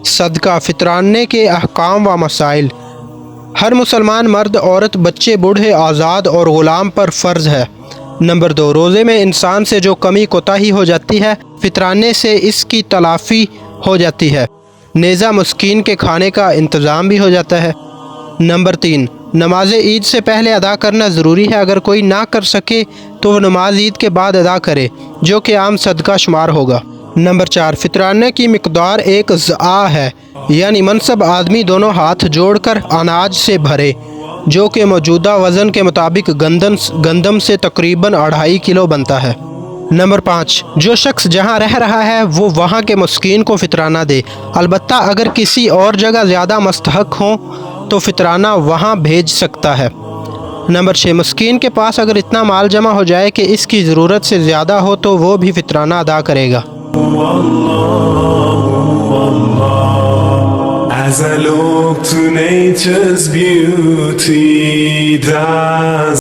صدقہ فطرانے کے احکام و مسائل۔ ہر مسلمان مرد، عورت، بچے، بوڑھے، آزاد اور غلام پر فرض ہے۔ نمبر 2، روزے میں انسان سے جو کمی کوتاہی ہو جاتی ہے، فطرانے سے اس کی تلافی ہو جاتی ہے، نیزہ مسکین کے کھانے کا انتظام بھی ہو جاتا ہے۔ نمبر 3، نماز عید سے پہلے ادا کرنا ضروری ہے۔ اگر کوئی نہ کر سکے تو وہ نماز عید کے بعد ادا کرے، جو کہ عام صدقہ شمار ہوگا۔ نمبر 4، فطرانے کی مقدار ایک زعا ہے، یعنی منصب آدمی دونوں ہاتھ جوڑ کر اناج سے بھرے، جو کہ موجودہ وزن کے مطابق گندم سے تقریباً 2.5 کلو بنتا ہے۔ نمبر 5، جو شخص جہاں رہ رہا ہے وہ وہاں کے مسکین کو فطرانہ دے، البتہ اگر کسی اور جگہ زیادہ مستحق ہوں تو فطرانہ وہاں بھیج سکتا ہے۔ نمبر 6، مسکین کے پاس اگر اتنا مال جمع ہو جائے کہ اس کی ضرورت سے زیادہ ہو تو وہ بھی فطرانہ ادا کرے گا۔ As I look to nature's beauty, does